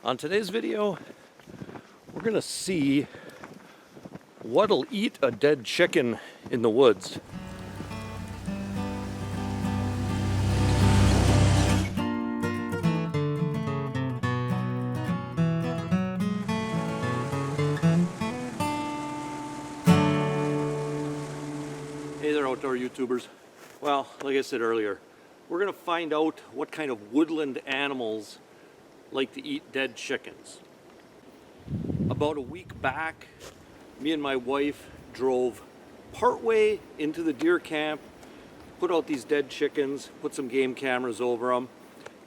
On today's video, we're gonna see what'll eat a dead chicken in the woods. Hey there, outdoor YouTubers. Well, like I said earlier, we're gonna find out what kind of woodland animals like to eat dead chickens. About a week back, me and my wife drove partway into the deer camp, put out these dead chickens, put some game cameras over them.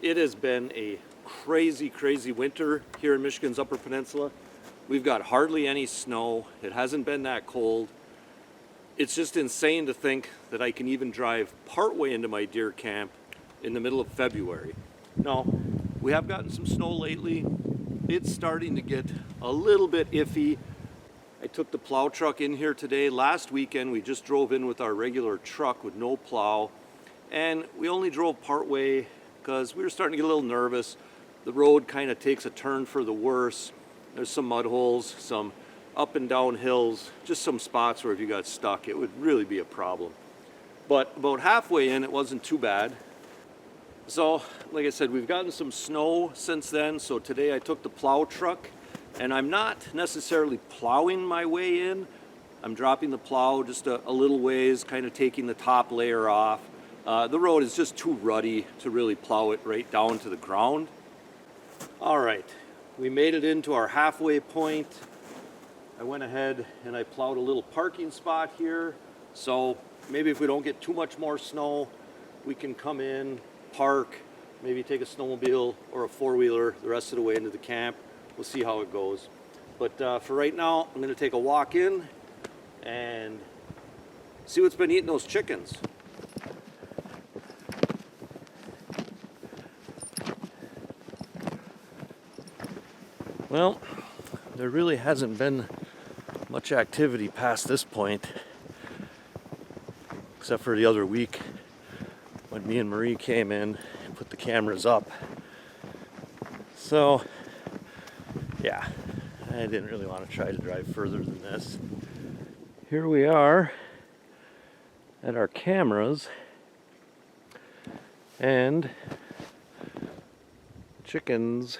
It has been a crazy winter here in Michigan's Upper Peninsula. We've got hardly any snow. It hasn't been that cold. It's just insane to think that I can even drive partway into my deer camp in the middle of February. Now, we have gotten some snow lately. It's starting to get a little bit iffy. I took the plow truck in here today. Last weekend we just drove in with our regular truck with no plow, and we only drove part way because we were starting to get a little nervous. The road kind of takes a turn for the worse. There's some mud holes, some up and down hills, just some spots where if you got stuck it would really be a problem. But about halfway in it wasn't too bad. So, like I said, we've gotten some snow since then, so today I took the plow truck, and I'm not necessarily plowing my way in. I'm dropping the plow just a little ways, kind of taking the top layer off. The road is just too rutty to really plow it right down to the ground. All right, we made it into our halfway point. I went ahead and I plowed a little parking spot here, so maybe if we don't get too much more snow, we can come in, park, maybe take a snowmobile or a four-wheeler the rest of the way into the camp. We'll see how it goes. But for right now, I'm going to take a walk in and see what's been eating those chickens. Well, there really hasn't been much activity past this point, except for the other week when me and Marie came in and put the cameras up. So, yeah, I didn't really want to try to drive further than this. Here we are at our cameras, and chickens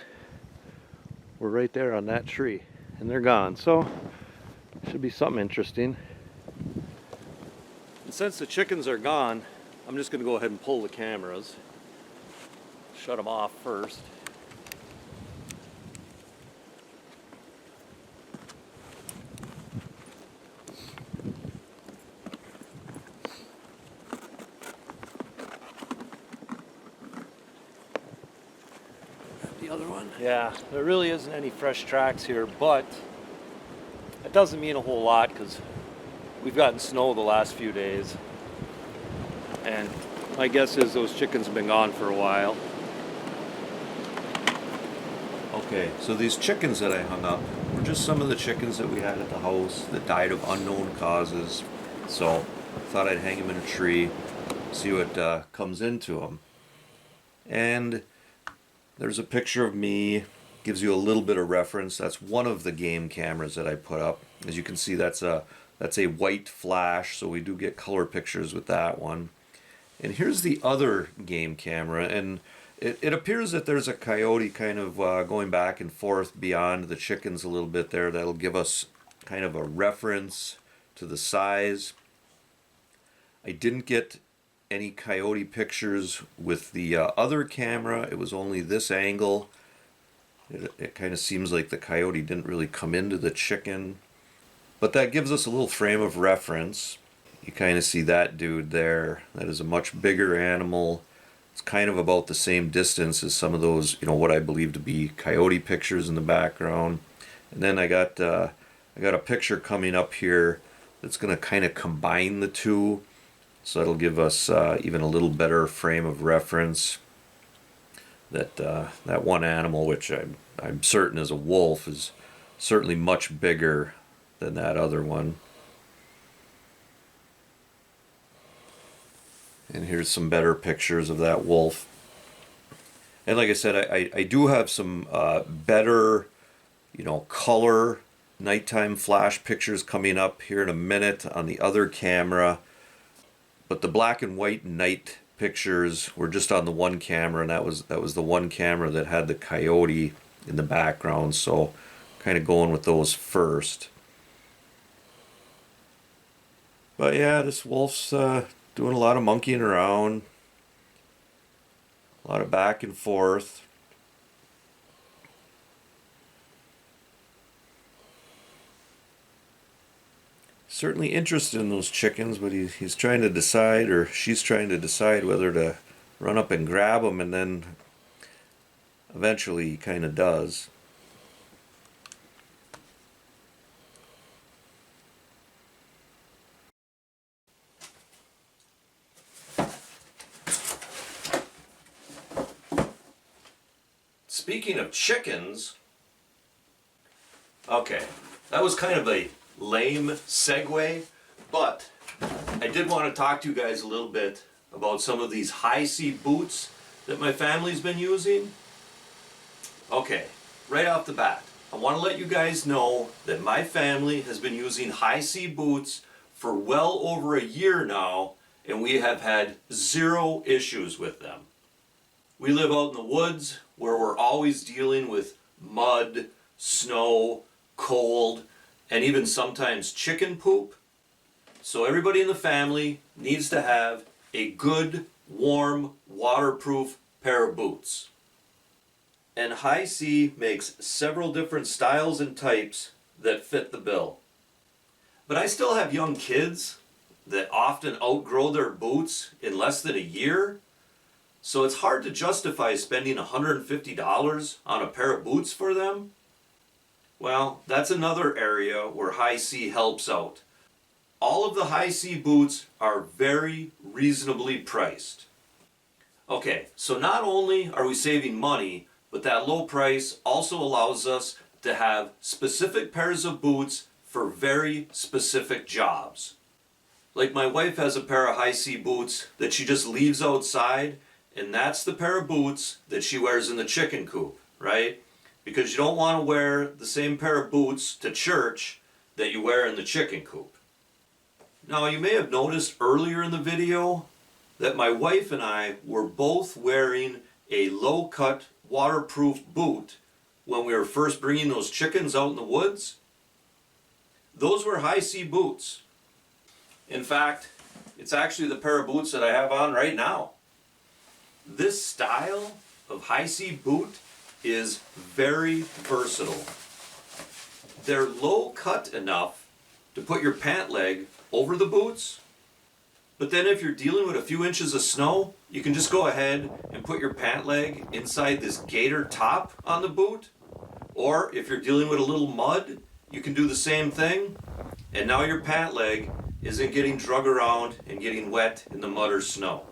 were right there on that tree, and they're gone. So, should be something interesting. And since the chickens are gone, I'm just going to go ahead and pull the cameras. Shut them off first. The other one? Yeah, there really isn't any fresh tracks here, but it doesn't mean a whole lot because we've gotten snow the last few days. And my guess is those chickens have been gone for a while. Okay, so these chickens that I hung up were just some of the chickens that we had at the house that died of unknown causes. So I thought I'd hang them in a tree, see what comes into them. And there's a picture of me, gives you a little bit of reference. That's one of the game cameras that I put up. As you can see, that's a white flash, so we do get color pictures with that one. And here's the other game camera, and it appears that there's a coyote kind of going back and forth beyond the chickens a little bit there. That'll give us kind of a reference to the size. I didn't get any coyote pictures with the other camera. It was only this angle. It kind of seems like the coyote didn't really come into the chicken. But that gives us a little frame of reference. You kind of see that dude there. That is a much bigger animal. It's kind of about the same distance as some of those, you know, what I believe to be coyote pictures in the background. And then I got a picture coming up here that's going to kind of combine the two. So that'll give us even a little better frame of reference. That one animal, which I'm certain is a wolf, is certainly much bigger than that other one. And here's some better pictures of that wolf. And like I said, I do have some better, color nighttime flash pictures coming up here in a minute on the other camera. But the black and white night pictures were just on the one camera, and that was the one camera that had the coyote in the background. So kind of going with those first. But yeah, this wolf's doing a lot of monkeying around, a lot of back and forth. Certainly interested in those chickens, but he's trying to decide, or she's trying to decide whether to run up and grab them, and then eventually he kind of does. Speaking of chickens, okay, that was kind of a lame segue, but I did want to talk to you guys a little bit about some of these HISEA boots that my family's been using. Okay, right off the bat, I want to let you guys know that my family has been using HISEA boots for well over a year now, and we have had zero issues with them. We live out in the woods where we're always dealing with mud, snow, cold, and even sometimes chicken poop. So everybody in the family needs to have a good, warm, waterproof pair of boots. And HISEA makes several different styles and types that fit the bill. But I still have young kids that often outgrow their boots in less than a year. So it's hard to justify spending $150 on a pair of boots for them. Well, that's another area where HISEA helps out. All of the HISEA boots are very reasonably priced. Okay, so not only are we saving money, but that low price also allows us to have specific pairs of boots for very specific jobs. Like my wife has a pair of HISEA boots that she just leaves outside, and that's the pair of boots that she wears in the chicken coop, right? Because you don't want to wear the same pair of boots to church that you wear in the chicken coop. Now, you may have noticed earlier in the video that my wife and I were both wearing a low-cut waterproof boot when we were first bringing those chickens out in the woods. Those were HISEA boots. In fact, it's actually the pair of boots that I have on right now. This style of HISEA boot is very versatile. They're low cut enough to put your pant leg over the boots, but then if you're dealing with a few inches of snow, you can just go ahead and put your pant leg inside this gaiter top on the boot. Or if you're dealing with a little mud, you can do the same thing, and now your pant leg isn't getting drug around and getting wet in the mud or snow.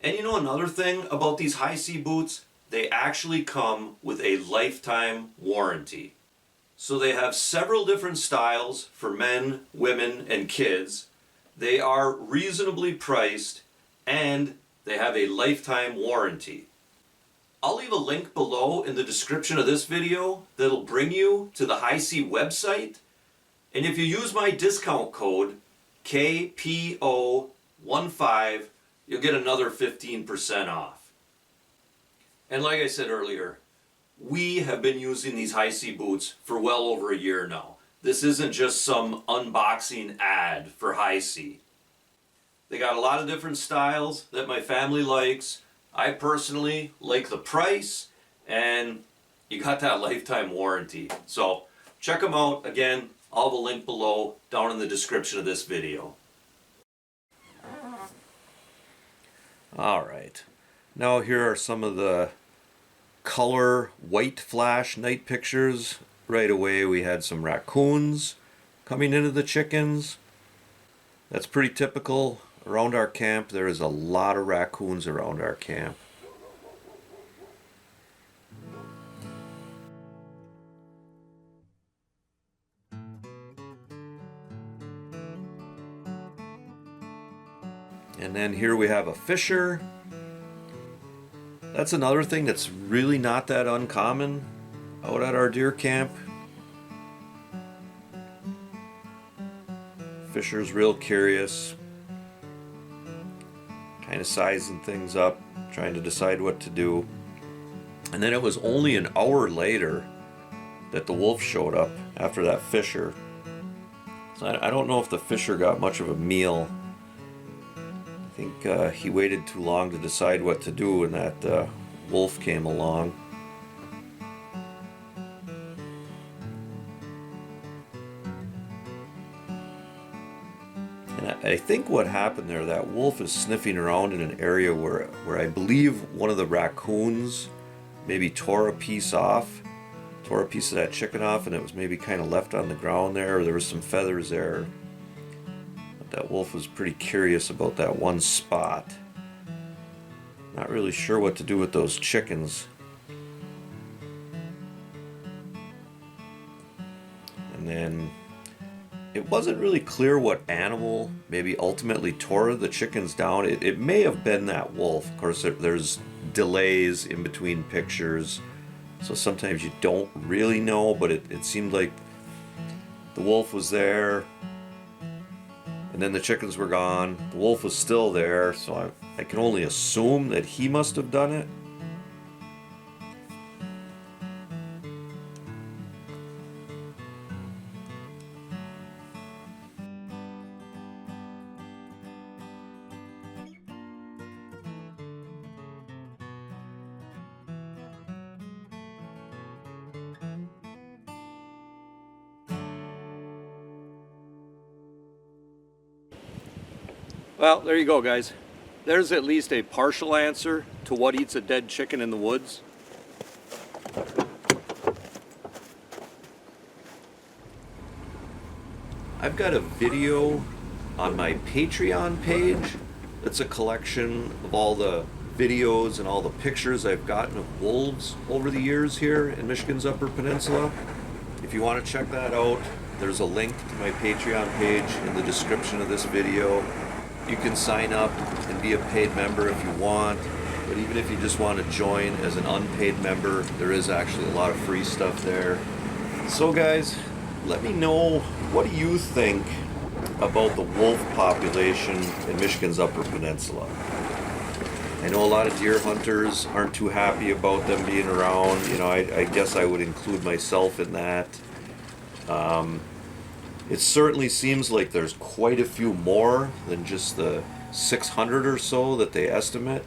And you know another thing about these HISEA boots? They actually come with a lifetime warranty. So they have several different styles for men, women, and kids. They are reasonably priced, and they have a lifetime warranty. I'll leave a link below in the description of this video that'll bring you to the HISEA website. And if you use my discount code KPO15, you'll get another 15% off. And like I said earlier, we have been using these HISEA boots for well over a year now. This isn't just some unboxing ad for HISEA. They got a lot of different styles that my family likes. I personally like the price, and you got that lifetime warranty. So check them out. Again, I'll have a link below down in the description of this video. Alright, now here are some of the color white flash night pictures. Right away we had some raccoons coming into the chickens. That's pretty typical around our camp. There is a lot of raccoons around our camp. And then here we have a fisher. That's another thing that's really not that uncommon out at our deer camp. Fisher's real curious, kind of sizing things up, trying to decide what to do. And then it was only an hour later that the wolf showed up after that fisher. So I don't know if the fisher got much of a meal. I think he waited too long to decide what to do when that wolf came along. And I think what happened there, that wolf is sniffing around in an area where I believe one of the raccoons maybe tore a piece of that chicken off, and it was maybe kind of left on the ground there, or there was some feathers there. But that wolf was pretty curious about that one spot. Not really sure what to do with those chickens. And then it wasn't really clear what animal maybe ultimately tore the chickens down. It may have been that wolf. Of course, there's delays in between pictures, so sometimes you don't really know, but it seemed like the wolf was there, and then the chickens were gone. The wolf was still there, so I can only assume that he must have done it. Well, there you go, guys. There's at least a partial answer to what eats a dead chicken in the woods. I've got a video on my Patreon page that's a collection of all the videos and all the pictures I've gotten of wolves over the years here in Michigan's Upper Peninsula. If you want to check that out, there's a link to my Patreon page in the description of this video. You can sign up and be a paid member if you want, but even if you just want to join as an unpaid member, there is actually a lot of free stuff there. So guys, let me know, what do you think about the wolf population in Michigan's Upper Peninsula? I know a lot of deer hunters aren't too happy about them being around. You know, I guess I would include myself in that. It certainly seems like there's quite a few more than just the 600 or so that they estimate.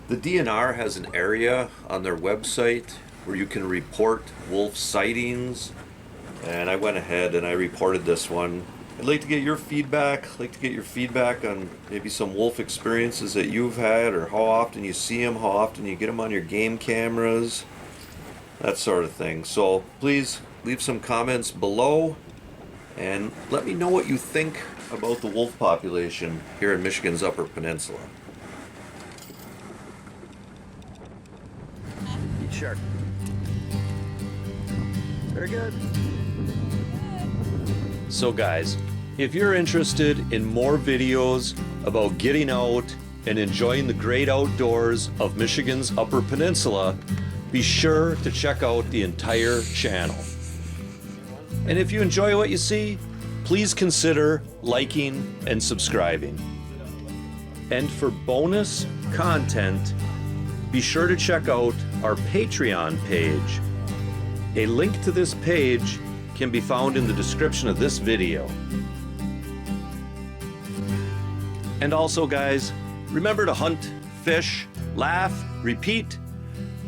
The DNR has an area on their website where you can report wolf sightings, and I went ahead and I reported this one. I'd like to get your feedback. I'd like to get your feedback on maybe some wolf experiences that you've had, or how often you see them, how often you get them on your game cameras, that sort of thing. So please leave some comments below and let me know what you think about the wolf population here in Michigan's Upper Peninsula. Eat shark. Very good. So guys, if you're interested in more videos about getting out and enjoying the great outdoors of Michigan's Upper Peninsula, be sure to check out the entire channel. And if you enjoy what you see, please consider liking and subscribing. And for bonus content, be sure to check out our Patreon page. A link to this page can be found in the description of this video. And also guys, remember to hunt, fish, laugh, repeat.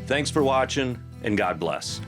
Thanks for watching, and God bless.